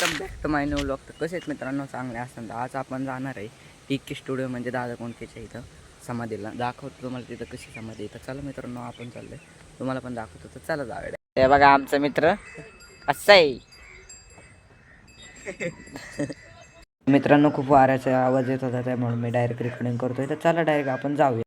Welcome back to my new vlog. तर कसे आहेत मित्रांनो, चांगले असतात. आज आपण जाणार आहे टी स्टुडिओ म्हणजे दादा कोंडकेच्या इथं समाधीला. दाखवतो तुम्हाला तिथं कशी समाधी आहे. तर चला मित्रांनो, आपण चाललोय, तुम्हाला पण दाखवतो. तर चला जाऊया. हे बघा आमचा मित्र असं आहे. मित्रांनो खूप वाऱ्याचा आवाज येत होता, त्यामुळे मी डायरेक्ट रेकॉर्डिंग करतोय. तर चला डायरेक्ट आपण जाऊया.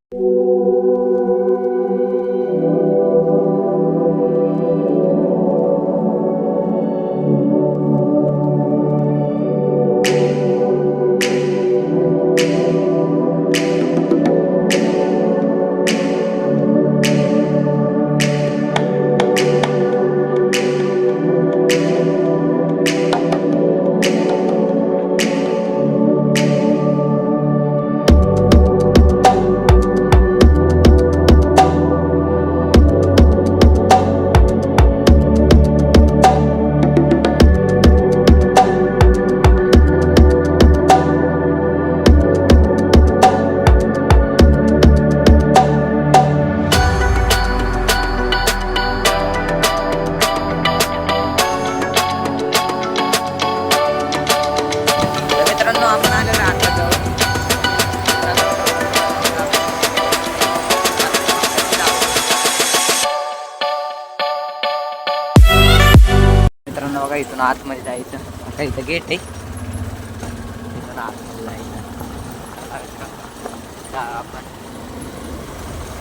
मित्रांनो बघा, इथून आतमध्ये जायचं. आता इथं गेट आहे, इथून आतमध्ये जायचं. आपण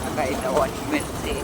आता इथं वॉचमॅनचे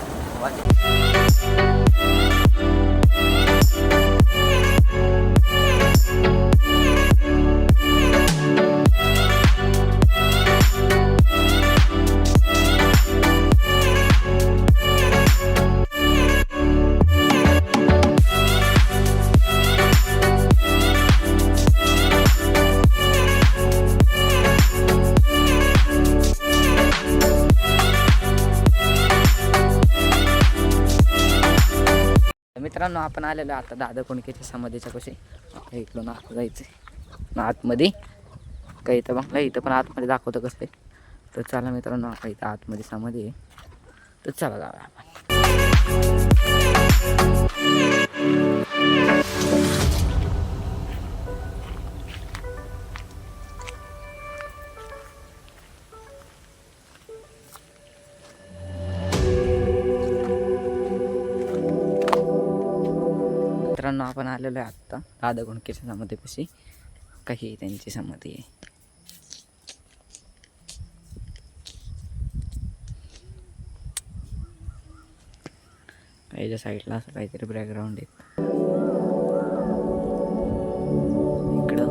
मित्रांनो आपण आलेलो आता दादा कोंडकेच्या समाधीच्या कसे इकडून आत जायचं आतमध्ये. काही इथं बघला, इथं पण आतमध्ये दाखवतं कसं. तर चला मित्रांनो, आता इथं आतमध्ये समाधी आहे. तर चला जाऊया आपण. मित्रांनो आपण आलेलो आहे आत्ता दादा कोंडकेच्या समाधीपाशी. काही त्यांची समाधी आहे. याच्या साईडला असं काहीतरी बॅकग्राऊंड आहे इकडं.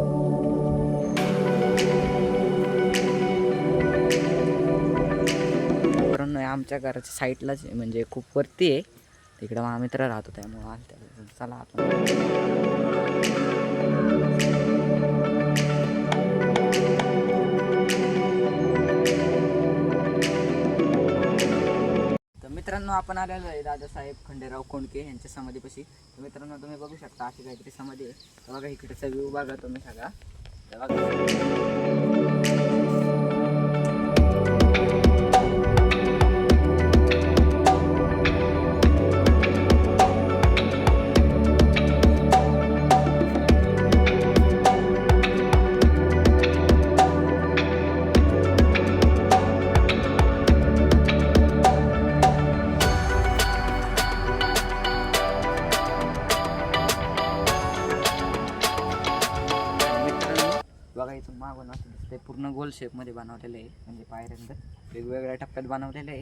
मित्रांनो आमच्या घराच्या साईडलाच म्हणजे खूप वरती आहे. तिकडं माझा मित्र राहतो, त्यामुळं आलत्या. चला आपण. तर मित्रांनो आपण आलेलो आहे दादासाहेब खंडेराव कोंडके यांच्या समाधीपाशी. तर मित्रांनो तुम्ही बघू शकता अशी काहीतरी समाधी आहे. तर बघा इकडचा व्ह्यू बघा तुम्ही सगळा. तर बघा बघा इथून मागून असं दिसतंय. पूर्ण गोल शेपमध्ये बनवलेलं आहे, म्हणजे पायऱ्यांचं वेगवेगळ्या टप्प्यात बनवलेलं आहे.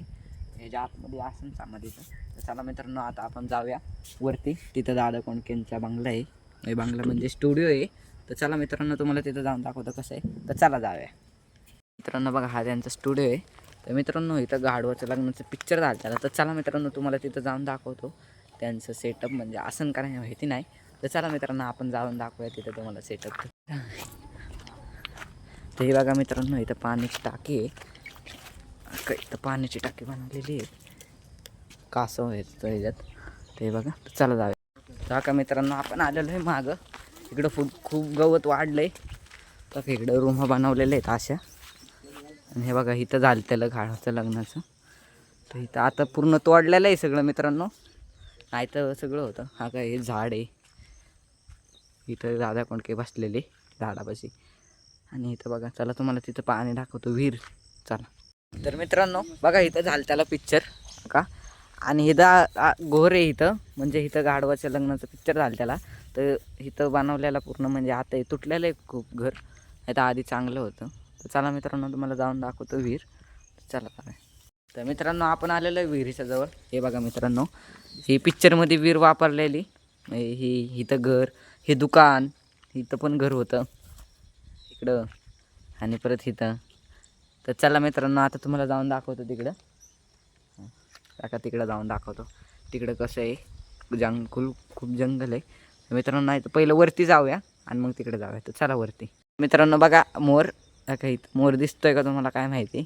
ह्याच्या आतमध्ये असं समाधीचं. तर चला मित्रांनो आता आपण जाऊया वरती. तिथं दादा कोंडकेंचा बंगला आहे, बंगला म्हणजे स्टुडिओ आहे. तर चला मित्रांनो तुम्हाला तिथं जाऊन दाखवतो कसं आहे. तर चला जाऊया. मित्रांनो बघा हा त्यांचा स्टुडिओ आहे. तर मित्रांनो इथं गाढवाचं लग्नाचं पिक्चर झालं त्याला. तर चला मित्रांनो तुम्हाला तिथं जाऊन दाखवतो त्यांचं सेटअप, म्हणजे आसन करायला माहिती नाही. तर चला मित्रांनो आपण जाऊन दाखवूया तिथं तुम्हाला सेटअप. तर हे बघा मित्रांनो इथं पाण्याची टाकी आहे. इथं पाण्याची टाकी बनवलेली आहे, कासव आहे ह्याच्यात. ते बघा. तर चला जाऊया. तर का मित्रांनो आपण आलेलो आहे मागं. इकडं खूप गवत वाढलं आहे. तर इकडं रूम बनवलेले आहेत अशा. आणि हे बघा इथं झालं त्याला गाढवाचं लग्नाचं. तर इथं आता पूर्ण तोडलेलं आहे सगळं मित्रांनो. नाही तर सगळं होतं. हा काय हे झाड आहे, इथं दादा कोणके बसलेले झाडापाशी. आणि इथं बघा, चला तुम्हाला तिथं पाणी दाखवतो, विहीर. चला तर मित्रांनो बघा, इथं झालं त्याला पिक्चर का. आणि इथं घोर आहे इथं, म्हणजे इथं गाढवाच्या लग्नाचं पिक्चर झालं त्याला. तर इथं बनवलेला पूर्ण म्हणजे आता हे तुटलेलं आहे खूप घर. इथं आधी चांगलं होतं. तर चला मित्रांनो तुम्हाला जाऊन दाखवतो विहीर. चला बघा. तर मित्रांनो आपण आलेलो आहे विहिरीच्या जवळ. हे बघा मित्रांनो, ही पिक्चरमध्ये विहीर वापरलेली. ही इथं घर, हे दुकान, इथं पण घर होतं इकडं, आणि परत इथं. तर चला मित्रांनो आता तुम्हाला जाऊन दाखवतो तिकडं. काका तिकडं जाऊन दाखवतो. तिकडं कसं आहे, खूप जंगल आहे. तर मित्रांनो नाही तर पहिलं वरती जाऊया आणि मग तिकडे जाऊया. तर चला वरती. मित्रांनो बघा मोर, का इथं मोर दिसतोय का तुम्हाला काय माहिती.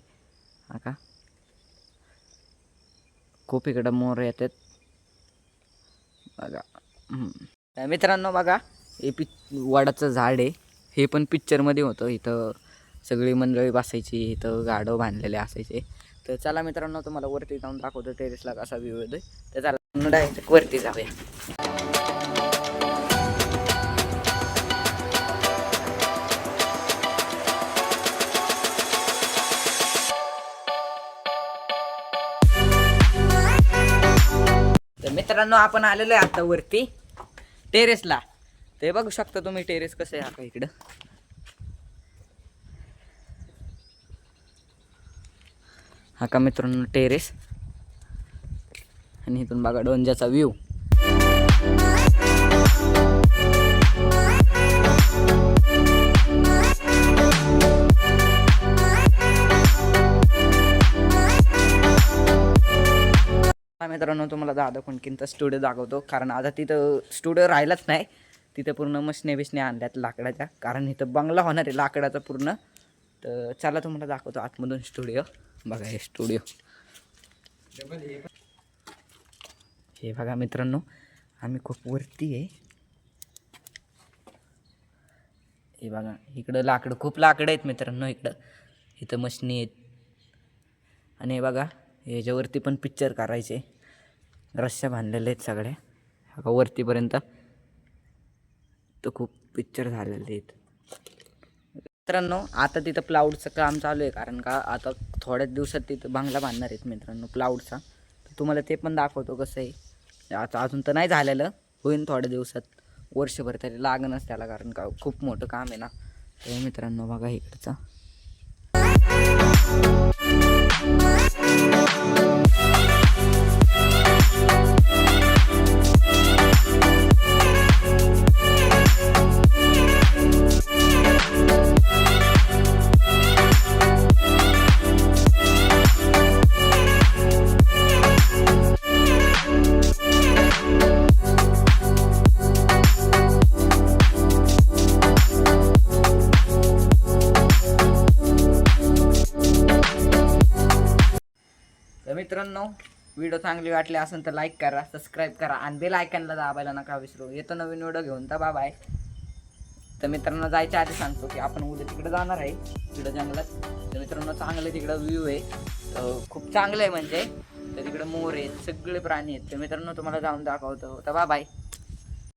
का खूप इकडं मोर येतात बघा. तर मित्रांनो बघा, हे वडाचं झाड आहे. हे पण पिक्चरमध्ये होतं. इथं सगळी मंडळी बसायची, इथं गाढव बांधलेले असायचे. तर चला मित्रांनो तुम्हाला वरती जाऊन दाखवतो टेरेसला कसा व्ह्यू येतोय. तर चला डायरेक्ट वरती जाऊया. तर मित्रांनो आपण आलेलो आहे आता वरती टेरेसला. ते बघू शकता तुम्ही टेरेस कसं आहे. आता इकडं हा का मित्रांनो टेरेस. आणि इथून बघा डोंजाचा व्ह्यू. मित्रांनो तुम्हाला दादा कोणकींचा स्टुडिओ दाखवतो. कारण आता तिथं स्टुडिओ राहिलाच नाही. तिथं पूर्ण मशने बिशने आणल्यात लाकडाच्या, कारण इथं बंगला होणार आहे लाकडाचा पूर्ण. तर चला तुम्हाला दाखवतो आतमधून स्टुडिओ. बघा हे स्टुडिओ. हे बघा मित्रांनो, आम्ही खूप वरती आहे. हे बघा इकडं खूप लाकडं आहेत मित्रांनो इकडं. इथं मशनी आहेत. आणि हे बघा ह्याच्यावरती पण पिक्चर करायचे. रस्स्या बांधलेले आहेत सगळ्या बघा वरतीपर्यंत. तर खूप पिक्चर झालेले आहेत मित्रांनो. आता तिथं प्लाऊडचं काम चालू आहे, कारण का आता थोड्याच दिवसात तिथं बंगला बांधणार आहेत मित्रांनो प्लाऊडचा. तर तुम्हाला ते पण दाखवतो कसं आहे. आता अजून तर नाही झालेलं, होईल थोड्या दिवसात, वर्षभर तरी लागणच त्याला, कारण का खूप मोठं काम आहे ना. तर मित्रांनो बघा इकडचं. मित्रांनो व्हिडिओ चांगली वाटली असेल तर लाईक करा, सबस्क्राईब करा आणि बेल आयकॉनला दाबायला नका विसरू. येतो नवीन व्हिडिओ घेऊन. तर बाय. तर मित्रांनो जायच्या आधी सांगतो की आपण उद्या तिकडे जाणार आहे, तिकडं जंगलात. तर मित्रांनो चांगलं तिकडं व्ह्यू आहे, खूप चांगलं आहे म्हणजे. तर तिकडं मोर आहेत, सगळे प्राणी आहेत. तर मित्रांनो तुम्हाला जाऊन दाखवतो. तर बाय.